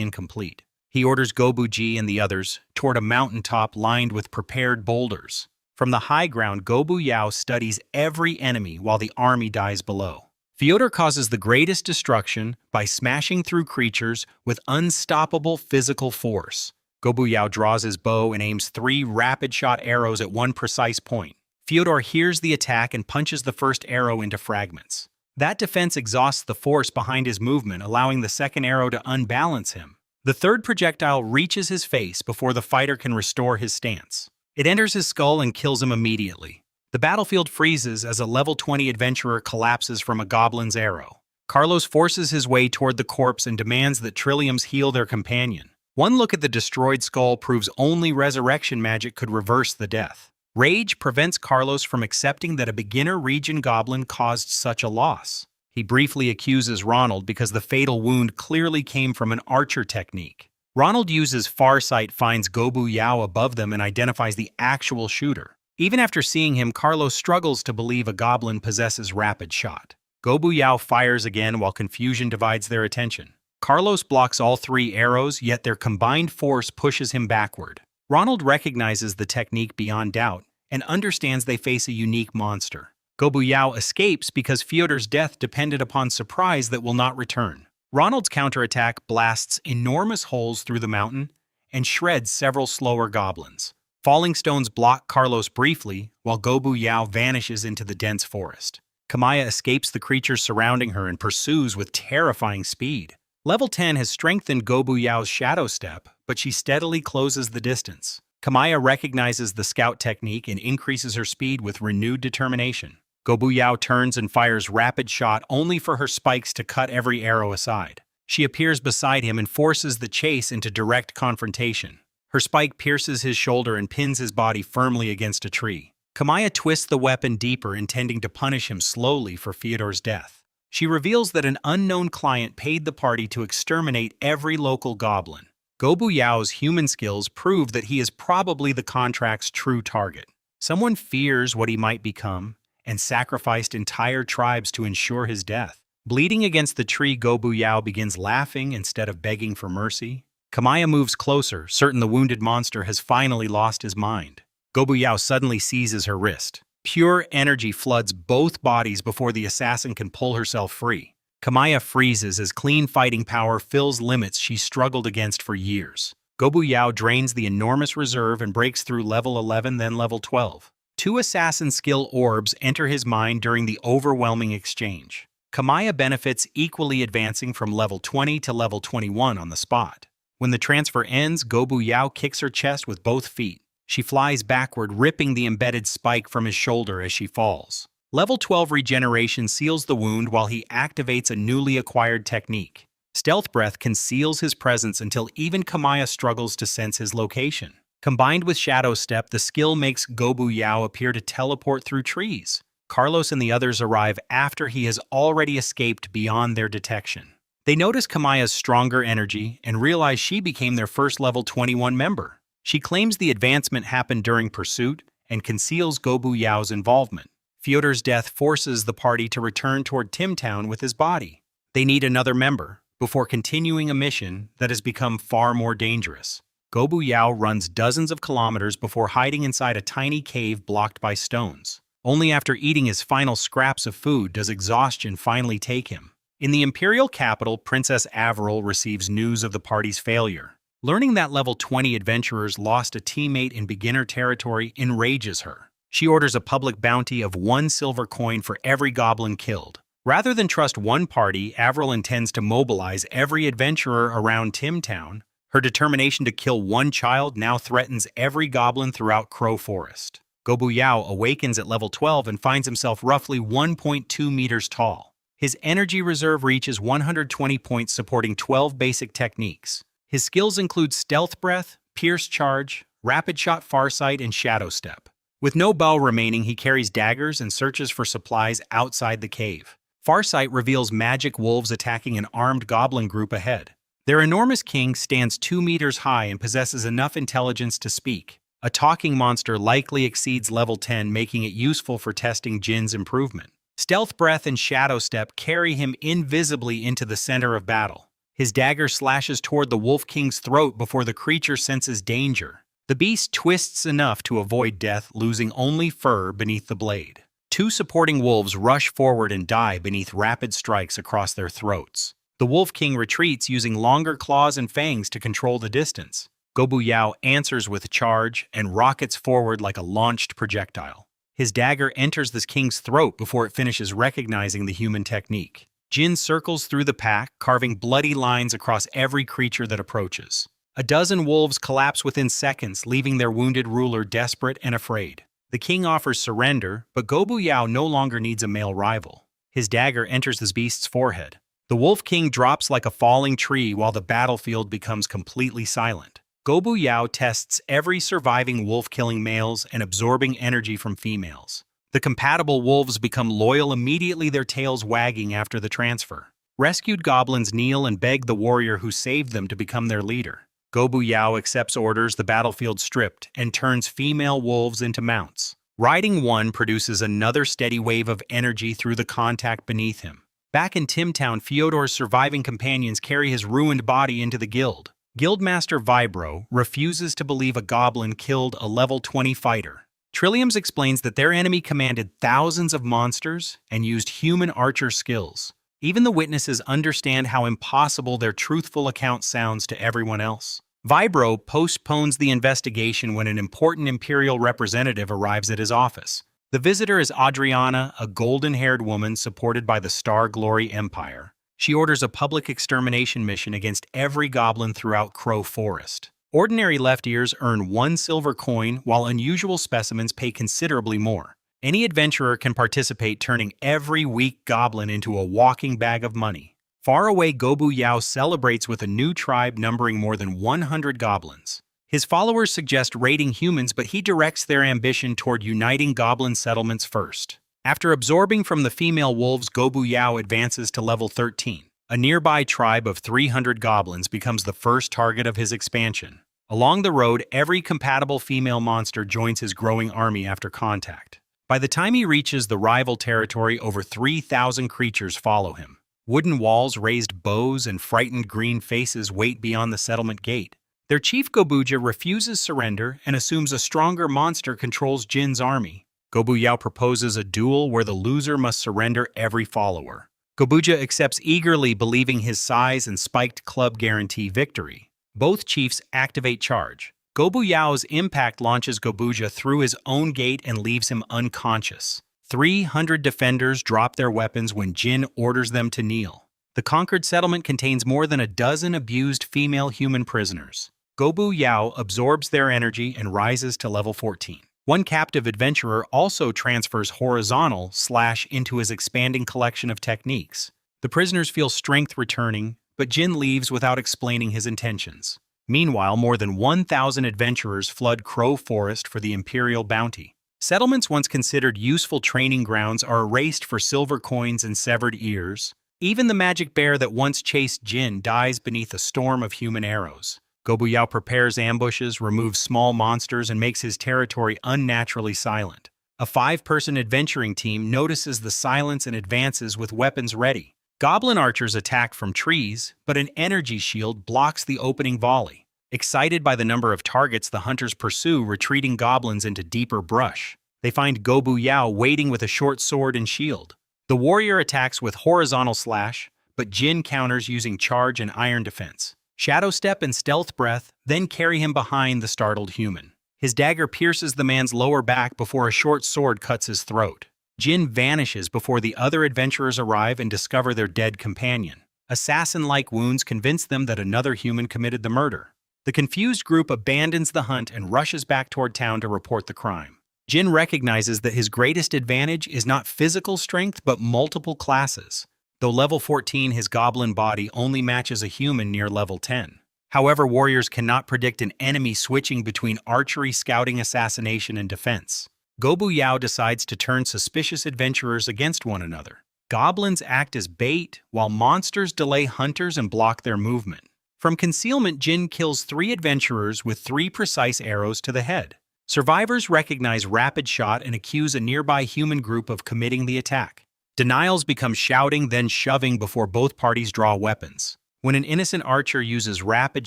incomplete. He orders Gobuji and the others toward a mountaintop lined with prepared boulders. From the high ground, Gobuyao studies every enemy while the army dies below. Fyodor causes the greatest destruction by smashing through creatures with unstoppable physical force. Gobuyao draws his bow and aims 3 rapid-shot arrows at one precise point. Fyodor hears the attack and punches the first arrow into fragments. That defense exhausts the force behind his movement, allowing the second arrow to unbalance him. The third projectile reaches his face before the fighter can restore his stance. It enters his skull and kills him immediately. The battlefield freezes as a level 20 adventurer collapses from a goblin's arrow. Carlos forces his way toward the corpse and demands that Trilliums heal their companion. One look at the destroyed skull proves only resurrection magic could reverse the death. Rage prevents Carlos from accepting that a beginner region goblin caused such a loss. He briefly accuses Ronald because the fatal wound clearly came from an archer technique. Ronald uses Farsight, finds Gobuyao above them, and identifies the actual shooter. Even after seeing him, Carlos struggles to believe a goblin possesses rapid shot. Gobuyao fires again while confusion divides their attention. Carlos blocks all 3 arrows, yet their combined force pushes him backward. Ronald recognizes the technique beyond doubt and understands they face a unique monster. Gobuyao escapes because Fyodor's death depended upon surprise that will not return. Ronald's counterattack blasts enormous holes through the mountain and shreds several slower goblins. Falling stones block Carlos briefly, while Gobuyao vanishes into the dense forest. Kamaya escapes the creatures surrounding her and pursues with terrifying speed. Level 10 has strengthened Gobuyao's shadow step, but she steadily closes the distance. Kamaya recognizes the scout technique and increases her speed with renewed determination. Gobuyao turns and fires rapid shot only for her spikes to cut every arrow aside. She appears beside him and forces the chase into direct confrontation. Her spike pierces his shoulder and pins his body firmly against a tree. Kamaya twists the weapon deeper, intending to punish him slowly for Fyodor's death. She reveals that an unknown client paid the party to exterminate every local goblin. Gobuyao's human skills prove that he is probably the contract's true target. Someone fears what he might become and sacrificed entire tribes to ensure his death. Bleeding against the tree, Gobuyao begins laughing instead of begging for mercy. Kamaya moves closer, certain the wounded monster has finally lost his mind. Gobuyao suddenly seizes her wrist. Pure energy floods both bodies before the assassin can pull herself free. Kamaya freezes as clean fighting power fills limits she struggled against for years. Gobuyao drains the enormous reserve and breaks through level 11, then level 12. 2 assassin skill orbs enter his mind during the overwhelming exchange. Kamaya benefits equally, advancing from level 20 to level 21 on the spot. When the transfer ends, Gobuyao kicks her chest with both feet. She flies backward, ripping the embedded spike from his shoulder as she falls. Level 12 regeneration seals the wound while he activates a newly acquired technique. Stealth Breath conceals his presence until even Kamaya struggles to sense his location. Combined with Shadow Step, the skill makes Gobuyao appear to teleport through trees. Carlos and the others arrive after he has already escaped beyond their detection. They notice Kamaya's stronger energy and realize she became their first level 21 member. She claims the advancement happened during pursuit and conceals Gobuyao's involvement. Fyodor's death forces the party to return toward Timtown with his body. They need another member before continuing a mission that has become far more dangerous. Gobu Yao runs dozens of kilometers before hiding inside a tiny cave blocked by stones. Only after eating his final scraps of food does exhaustion finally take him. In the imperial capital, Princess Avril receives news of the party's failure. Learning that level 20 adventurers lost a teammate in beginner territory enrages her. She orders a public bounty of 1 silver coin for every goblin killed. Rather than trust one party, Avril intends to mobilize every adventurer around Timtown. Her determination to kill one child now threatens every goblin throughout Crow Forest. Gobu Yao awakens at level 12 and finds himself roughly 1.2 meters tall. His energy reserve reaches 120 points, supporting 12 basic techniques. His skills include Stealth Breath, Pierce Charge, Rapid Shot Farsight, and Shadow Step. With no bow remaining, he carries daggers and searches for supplies outside the cave. Farsight reveals magic wolves attacking an armed goblin group ahead. Their enormous king stands 2 meters high and possesses enough intelligence to speak. A talking monster likely exceeds level 10, making it useful for testing Jin's improvement. Stealth Breath and Shadow Step carry him invisibly into the center of battle. His dagger slashes toward the Wolf King's throat before the creature senses danger. The beast twists enough to avoid death, losing only fur beneath the blade. 2 supporting wolves rush forward and die beneath rapid strikes across their throats. The Wolf King retreats using longer claws and fangs to control the distance. Gobu Yao answers with charge and rockets forward like a launched projectile. His dagger enters the king's throat before it finishes recognizing the human technique. Jin circles through the pack, carving bloody lines across every creature that approaches. A dozen wolves collapse within seconds, leaving their wounded ruler desperate and afraid. The king offers surrender, but Gobu Yao no longer needs a male rival. His dagger enters the beast's forehead. The Wolf King drops like a falling tree while the battlefield becomes completely silent. Gobu Yao tests every surviving wolf, killing males and absorbing energy from females. The compatible wolves become loyal immediately, their tails wagging after the transfer. Rescued goblins kneel and beg the warrior who saved them to become their leader. Gobu Yao accepts orders, the battlefield stripped, and turns female wolves into mounts. Riding one produces another steady wave of energy through the contact beneath him. Back in Timtown, Fyodor's surviving companions carry his ruined body into the guild. Guildmaster Vibro refuses to believe a goblin killed a level 20 fighter. Trilliums explains that their enemy commanded thousands of monsters and used human archer skills. Even the witnesses understand how impossible their truthful account sounds to everyone else. Vibro postpones the investigation when an important Imperial representative arrives at his office. The visitor is Adriana, a golden-haired woman supported by the Star Glory Empire. She orders a public extermination mission against every goblin throughout Crow Forest. Ordinary left ears earn 1 silver coin, while unusual specimens pay considerably more. Any adventurer can participate, turning every weak goblin into a walking bag of money. Far away, Gobu Yao celebrates with a new tribe numbering more than 100 goblins. His followers suggest raiding humans, but he directs their ambition toward uniting goblin settlements first. After absorbing from the female wolves, Gobu Yao advances to level 13. A nearby tribe of 300 goblins becomes the first target of his expansion. Along the road, every compatible female monster joins his growing army after contact. By the time he reaches the rival territory, over 3,000 creatures follow him. Wooden walls, raised bows, and frightened green faces wait beyond the settlement gate. Their chief Gobuja refuses surrender and assumes a stronger monster controls Jin's army. Gobu Yao proposes a duel where the loser must surrender every follower. Gobuja accepts eagerly, believing his size and spiked club guarantee victory. Both chiefs activate charge. Gobu Yao's impact launches Gobuja through his own gate and leaves him unconscious. 300 defenders drop their weapons when Jin orders them to kneel. The conquered settlement contains more than a dozen abused female human prisoners. Gobu Yao absorbs their energy and rises to level 14. One captive adventurer also transfers horizontal slash into his expanding collection of techniques. The prisoners feel strength returning, but Jin leaves without explaining his intentions. Meanwhile, more than 1,000 adventurers flood Crow Forest for the Imperial bounty. Settlements once considered useful training grounds are erased for silver coins and severed ears. Even the magic bear that once chased Jin dies beneath a storm of human arrows. Gobu Yao prepares ambushes, removes small monsters, and makes his territory unnaturally silent. A 5-person adventuring team notices the silence and advances with weapons ready. Goblin archers attack from trees, but an energy shield blocks the opening volley. Excited by the number of targets, the hunters pursue retreating goblins into deeper brush. They find Gobu Yao waiting with a short sword and shield. The warrior attacks with horizontal slash, but Jin counters using charge and iron defense. Shadow Step and Stealth Breath then carry him behind the startled human. His dagger pierces the man's lower back before a short sword cuts his throat. Jin vanishes before the other adventurers arrive and discover their dead companion. Assassin-like wounds convince them that another human committed the murder. The confused group abandons the hunt and rushes back toward town to report the crime. Jin recognizes that his greatest advantage is not physical strength but multiple classes. Though level 14, his goblin body only matches a human near level 10. However, warriors cannot predict an enemy switching between archery, scouting, assassination, and defense. Gobu Yao decides to turn suspicious adventurers against one another. Goblins act as bait, while monsters delay hunters and block their movement. From concealment, Jin kills 3 adventurers with 3 precise arrows to the head. Survivors recognize rapid shot and accuse a nearby human group of committing the attack. Denials become shouting, then shoving before both parties draw weapons. When an innocent archer uses rapid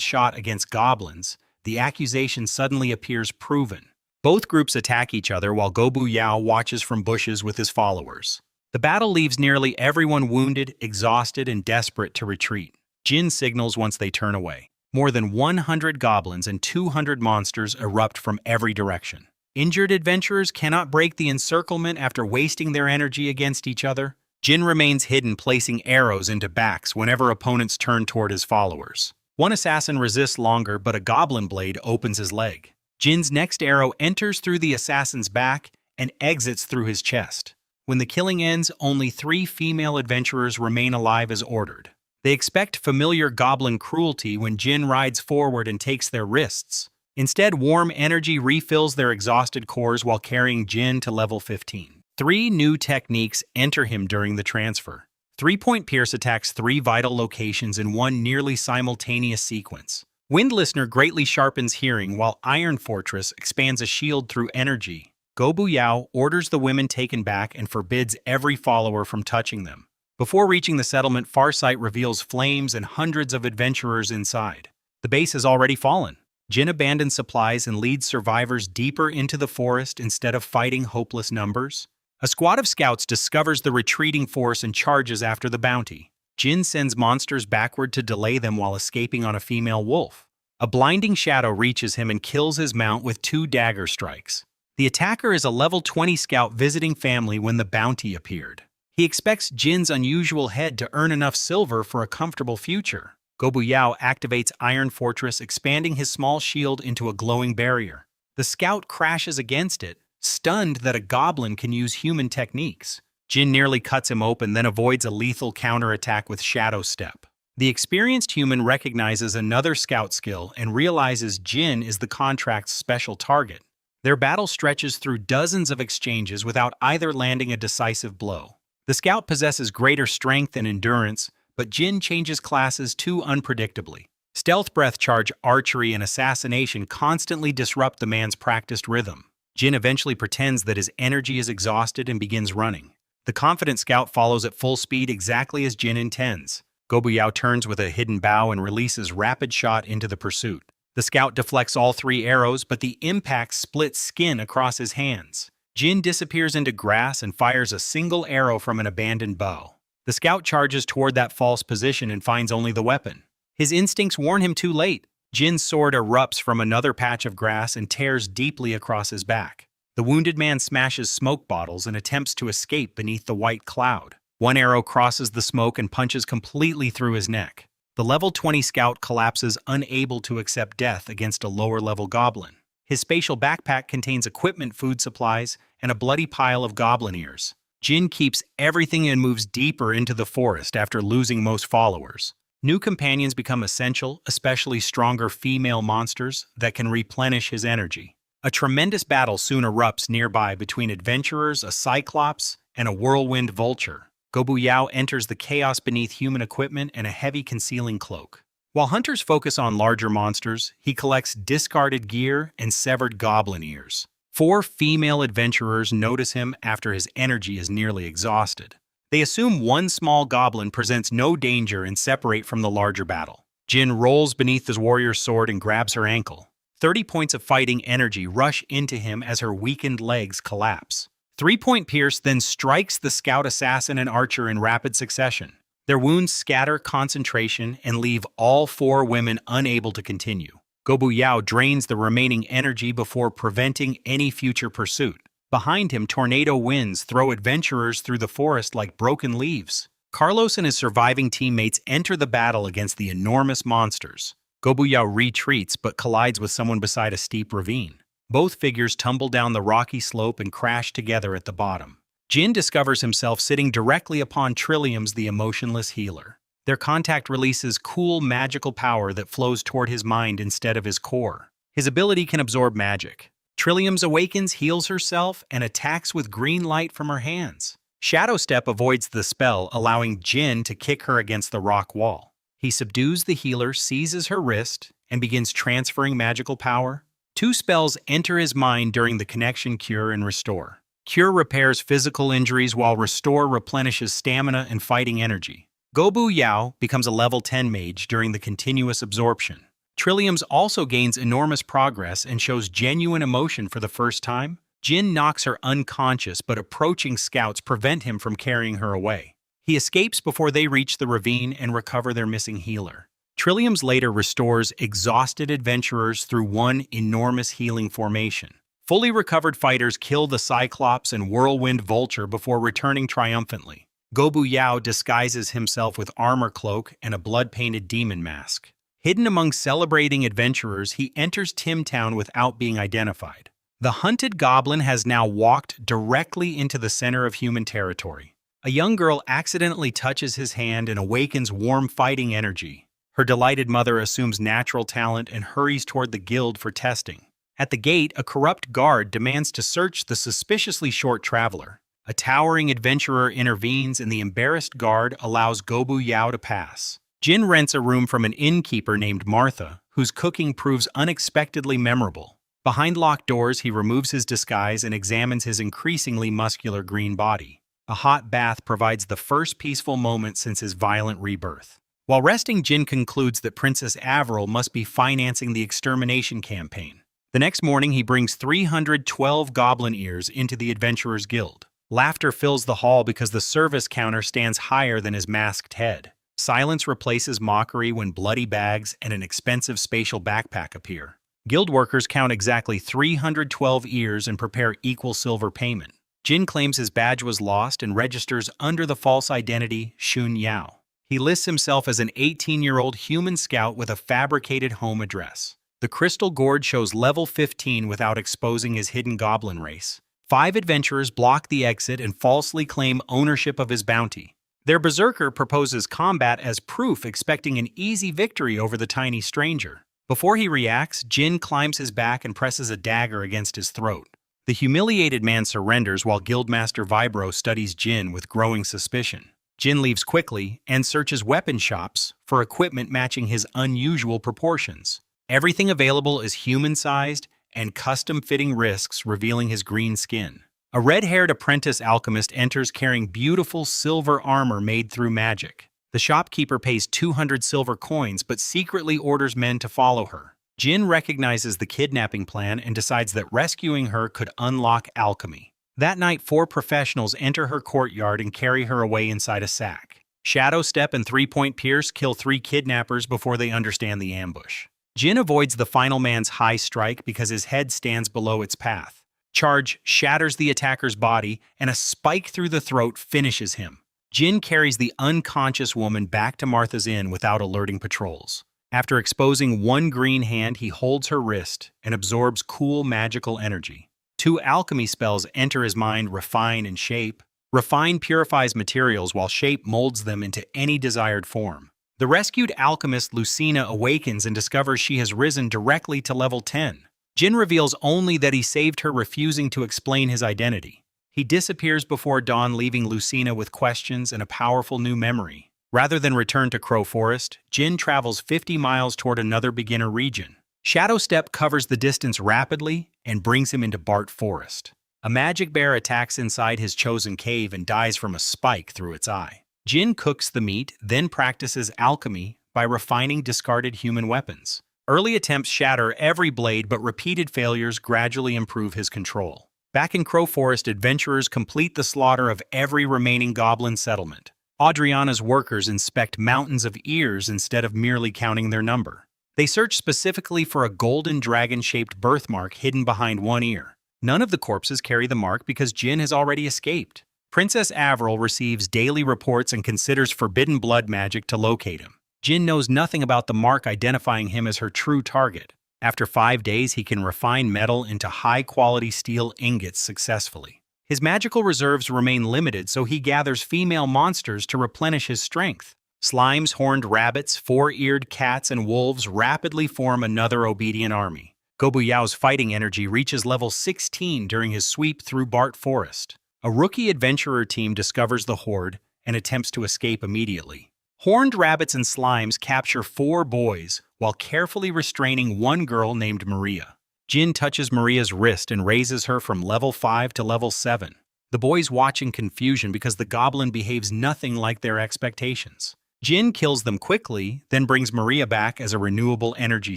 shot against goblins, the accusation suddenly appears proven. Both groups attack each other while Gobu Yao watches from bushes with his followers. The battle leaves nearly everyone wounded, exhausted, and desperate to retreat. Jin signals once they turn away. More than 100 goblins and 200 monsters erupt from every direction. Injured adventurers cannot break the encirclement after wasting their energy against each other. Jin remains hidden, placing arrows into backs whenever opponents turn toward his followers. One assassin resists longer, but a goblin blade opens his leg. Jin's next arrow enters through the assassin's back and exits through his chest. When the killing ends, only 3 female adventurers remain alive as ordered. They expect familiar goblin cruelty when Jin rides forward and takes their wrists. Instead, warm energy refills their exhausted cores while carrying Jin to level 15. 3 new techniques enter him during the transfer. 3-Point Pierce attacks 3 vital locations in one nearly simultaneous sequence. Wind Listener greatly sharpens hearing, while Iron Fortress expands a shield through energy. Gobu Yao orders the women taken back and forbids every follower from touching them. Before reaching the settlement, Farsight reveals flames and hundreds of adventurers inside. The base has already fallen. Jin abandons supplies and leads survivors deeper into the forest instead of fighting hopeless numbers. A squad of scouts discovers the retreating force and charges after the bounty. Jin sends monsters backward to delay them while escaping on a female wolf. A blinding shadow reaches him and kills his mount with 2 dagger strikes. The attacker is a level 20 scout visiting family when the bounty appeared. He expects Jin's unusual head to earn enough silver for a comfortable future. Gobu Yao activates Iron Fortress, expanding his small shield into a glowing barrier. The scout crashes against it, stunned that a goblin can use human techniques. Jin nearly cuts him open, then avoids a lethal counterattack with Shadow Step. The experienced human recognizes another scout skill and realizes Jin is the contract's special target. Their battle stretches through dozens of exchanges without either landing a decisive blow. The scout possesses greater strength and endurance, but Jin changes classes too unpredictably. Stealth Breath, Charge, Archery, and Assassination constantly disrupt the man's practiced rhythm. Jin eventually pretends that his energy is exhausted and begins running. The confident scout follows at full speed exactly as Jin intends. Gobu Yao turns with a hidden bow and releases rapid shot into the pursuit. The scout deflects all 3 arrows, but the impact splits skin across his hands. Jin disappears into grass and fires a single arrow from an abandoned bow. The scout charges toward that false position and finds only the weapon. His instincts warn him too late. Jin's sword erupts from another patch of grass and tears deeply across his back. The wounded man smashes smoke bottles and attempts to escape beneath the white cloud. One arrow crosses the smoke and punches completely through his neck. The level 20 scout collapses, unable to accept death against a lower-level goblin. His spatial backpack contains equipment, food supplies, and a bloody pile of goblin ears. Jin keeps everything and moves deeper into the forest after losing most followers. New companions become essential, especially stronger female monsters that can replenish his energy. A tremendous battle soon erupts nearby between adventurers, a cyclops, and a whirlwind vulture. Gobu Yao enters the chaos beneath human equipment and a heavy concealing cloak. While hunters focus on larger monsters, he collects discarded gear and severed goblin ears. 4 female adventurers notice him after his energy is nearly exhausted. They assume one small goblin presents no danger and separate from the larger battle. Jin rolls beneath his warrior's sword and grabs her ankle. 30 points of fighting energy rush into him as her weakened legs collapse. 3-point Pierce then strikes the scout assassin and archer in rapid succession. Their wounds scatter concentration and leave all 4 women unable to continue. Gobu Yao drains the remaining energy before preventing any future pursuit. Behind him, tornado winds throw adventurers through the forest like broken leaves. Carlos and his surviving teammates enter the battle against the enormous monsters. Gobu Yao retreats but collides with someone beside a steep ravine. Both figures tumble down the rocky slope and crash together at the bottom. Jin discovers himself sitting directly upon Trillium's the emotionless healer. Their contact releases cool magical power that flows toward his mind instead of his core. His ability can absorb magic. Trillium's awakens, heals herself, and attacks with green light from her hands. Shadow Step avoids the spell, allowing Jin to kick her against the rock wall. He subdues the healer, seizes her wrist, and begins transferring magical power. 2 spells enter his mind during the connection Cure and Restore. Cure repairs physical injuries while Restore replenishes stamina and fighting energy. Gobu Yao becomes a level 10 mage during the continuous absorption. Trillium's also gains enormous progress and shows genuine emotion for the first time. Jin knocks her unconscious, but approaching scouts prevent him from carrying her away. He escapes before they reach the ravine and recover their missing healer. Trillium's later restores exhausted adventurers through one enormous healing formation. Fully recovered fighters kill the Cyclops and Whirlwind Vulture before returning triumphantly. Gobu Yao disguises himself with armor cloak and a blood-painted demon mask. Hidden among celebrating adventurers, he enters Timtown without being identified. The hunted goblin has now walked directly into the center of human territory. A young girl accidentally touches his hand and awakens warm fighting energy. Her delighted mother assumes natural talent and hurries toward the guild for testing. At the gate, a corrupt guard demands to search the suspiciously short traveler. A towering adventurer intervenes and the embarrassed guard allows Gobu Yao to pass. Jin rents a room from an innkeeper named Martha, whose cooking proves unexpectedly memorable. Behind locked doors, he removes his disguise and examines his increasingly muscular green body. A hot bath provides the first peaceful moment since his violent rebirth. While resting, Jin concludes that Princess Avril must be financing the extermination campaign. The next morning, he brings 312 goblin ears into the Adventurers Guild. Laughter fills the hall because the service counter stands higher than his masked head. Silence replaces mockery when bloody bags and an expensive spatial backpack appear. Guild workers count exactly 312 ears and prepare equal silver payment. Jin claims his badge was lost and registers under the false identity Shun Yao. He lists himself as an 18-year-old human scout with a fabricated home address. The Crystal Gorge shows level 15 without exposing his hidden goblin race. 5 adventurers block the exit and falsely claim ownership of his bounty. Their berserker proposes combat as proof, expecting an easy victory over the tiny stranger. Before he reacts, Jin climbs his back and presses a dagger against his throat. The humiliated man surrenders while Guildmaster Vibro studies Jin with growing suspicion. Jin leaves quickly and searches weapon shops for equipment matching his unusual proportions. Everything available is human-sized and custom-fitting wrists revealing his green skin. A red-haired apprentice alchemist enters carrying beautiful silver armor made through magic. The shopkeeper pays 200 silver coins but secretly orders men to follow her. Jin recognizes the kidnapping plan and decides that rescuing her could unlock alchemy. That night, 4 professionals enter her courtyard and carry her away inside a sack. Shadow Step and 3-point Pierce kill 3 kidnappers before they understand the ambush. Jin avoids the final man's high strike because his head stands below its path. Charge shatters the attacker's body, and a spike through the throat finishes him. Jin carries the unconscious woman back to Martha's Inn without alerting patrols. After exposing one green hand, he holds her wrist and absorbs cool magical energy. 2 alchemy spells enter his mind: Refine and Shape. Refine purifies materials while Shape molds them into any desired form. The rescued alchemist Lucina awakens and discovers she has risen directly to level 10. Jin reveals only that he saved her, refusing to explain his identity. He disappears before dawn, leaving Lucina with questions and a powerful new memory. Rather than return to Crow Forest, Jin travels 50 miles toward another beginner region. Shadow Step covers the distance rapidly and brings him into Bart Forest. A magic bear attacks inside his chosen cave and dies from a spike through its eye. Jin cooks the meat, then practices alchemy by refining discarded human weapons. Early attempts shatter every blade, but repeated failures gradually improve his control. Back in Crow Forest, adventurers complete the slaughter of every remaining goblin settlement. Adriana's workers inspect mountains of ears instead of merely counting their number. They search specifically for a golden dragon-shaped birthmark hidden behind one ear. None of the corpses carry the mark because Jin has already escaped. Princess Avril receives daily reports and considers forbidden blood magic to locate him. Jin knows nothing about the mark, identifying him as her true target. After 5 days, he can refine metal into high-quality steel ingots successfully. His magical reserves remain limited, so he gathers female monsters to replenish his strength. Slimes, horned rabbits, four-eared cats, and wolves rapidly form another obedient army. Gobu Yao's fighting energy reaches level 16 during his sweep through Bart Forest. A rookie adventurer team discovers the horde and attempts to escape immediately. Horned rabbits and slimes capture 4 boys while carefully restraining one girl named Maria. Jin touches Maria's wrist and raises her from level 5 to level 7. The boys watch in confusion because the goblin behaves nothing like their expectations. Jin kills them quickly, then brings Maria back as a renewable energy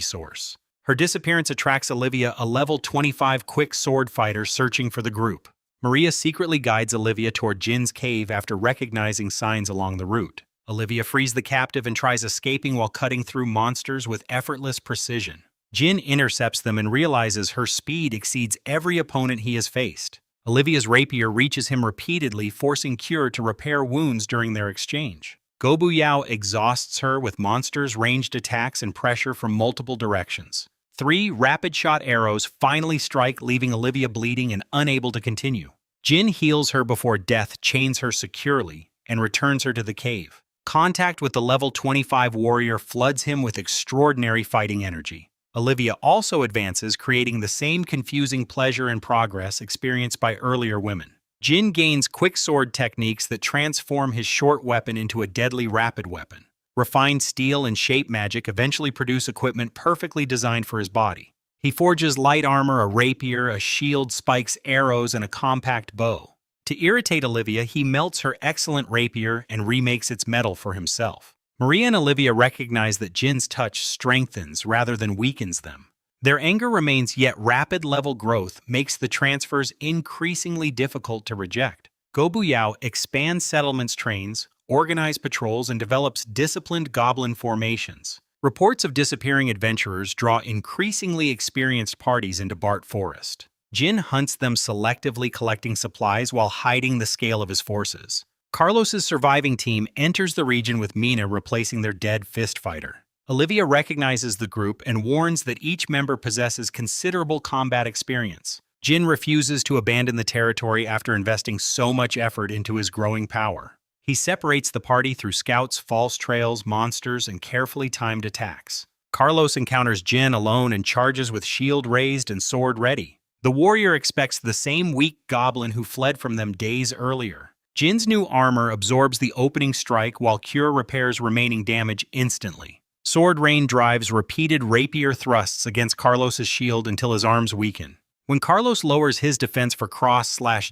source. Her disappearance attracts Olivia, a level 25 quick sword fighter searching for the group. Maria secretly guides Olivia toward Jin's cave after recognizing signs along the route. Olivia frees the captive and tries escaping while cutting through monsters with effortless precision. Jin intercepts them and realizes her speed exceeds every opponent he has faced. Olivia's rapier reaches him repeatedly, forcing Cure to repair wounds during their exchange. Gobu Yao exhausts her with monsters, ranged attacks, and pressure from multiple directions. 3 rapid-shot arrows finally strike, leaving Olivia bleeding and unable to continue. Jin heals her before death chains her securely and returns her to the cave. Contact with the level 25 warrior floods him with extraordinary fighting energy. Olivia also advances, creating the same confusing pleasure and progress experienced by earlier women. Jin gains quick sword techniques that transform his short weapon into a deadly rapid weapon. Refined steel and shape magic eventually produce equipment perfectly designed for his body. He forges light armor, a rapier, a shield, spikes, arrows, and a compact bow. To irritate Olivia, he melts her excellent rapier and remakes its metal for himself. Maria and Olivia recognize that Jin's touch strengthens rather than weakens them. Their anger remains, yet rapid level growth makes the transfers increasingly difficult to reject. Gobu Yao expands settlements, trains, organizes patrols, and develops disciplined goblin formations. Reports of disappearing adventurers draw increasingly experienced parties into Bart Forest. Jin hunts them selectively, collecting supplies while hiding the scale of his forces. Carlos's surviving team enters the region with Mina replacing their dead fist fighter. Olivia recognizes the group and warns that each member possesses considerable combat experience. Jin refuses to abandon the territory after investing so much effort into his growing power. He separates the party through scouts, false trails, monsters, and carefully timed attacks. Carlos encounters Jin alone and charges with shield raised and sword ready. The warrior expects the same weak goblin who fled from them days earlier. Jin's new armor absorbs the opening strike while Cure repairs remaining damage instantly. Sword Rain drives repeated rapier thrusts against Carlos's shield until his arms weaken. When Carlos lowers his defense for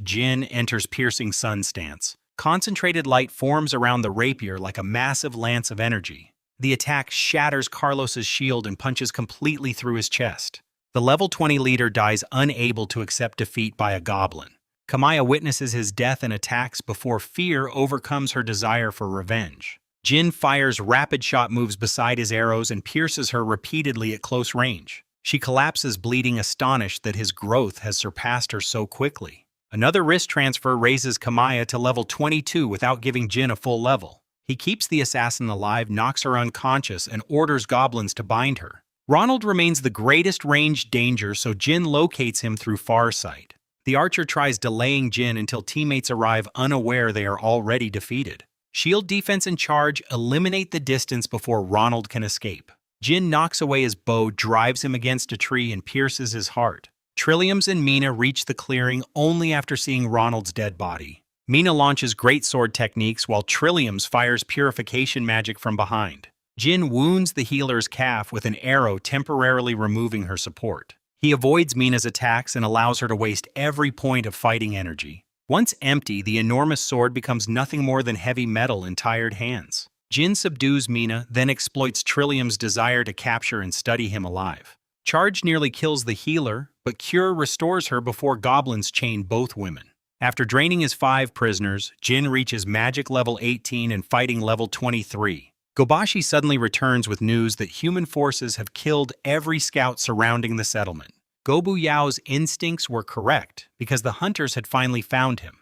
Jin enters Piercing Sun stance. Concentrated light forms around the rapier like a massive lance of energy. The attack shatters Carlos's shield and punches completely through his chest. The level 20 leader dies unable to accept defeat by a goblin. Kamaya witnesses his death and attacks before fear overcomes her desire for revenge. Jin fires rapid shot moves beside his arrows and pierces her repeatedly at close range. She collapses, bleeding, astonished that his growth has surpassed her so quickly. Another wrist transfer raises Kamaya to level 22 without giving Jin a full level. He keeps the assassin alive, knocks her unconscious, and orders goblins to bind her. Ronald remains the greatest ranged danger, so Jin locates him through Farsight. The archer tries delaying Jin until teammates arrive unaware they are already defeated. Shield defense and charge eliminate the distance before Ronald can escape. Jin knocks away his bow, drives him against a tree, and pierces his heart. Trilliums and Mina reach the clearing only after seeing Ronald's dead body. Mina launches greatsword techniques while Trilliums fires purification magic from behind. Jin wounds the healer's calf with an arrow, temporarily removing her support. He avoids Mina's attacks and allows her to waste every point of fighting energy. Once empty, the enormous sword becomes nothing more than heavy metal in tired hands. Jin subdues Mina, then exploits Trillium's desire to capture and study him alive. Charge nearly kills the healer, but Cure restores her before goblins chain both women. After draining his 5 prisoners, Jin reaches magic level 18 and fighting level 23. Gobashi suddenly returns with news that human forces have killed every scout surrounding the settlement. Gobu Yao's instincts were correct because the hunters had finally found him.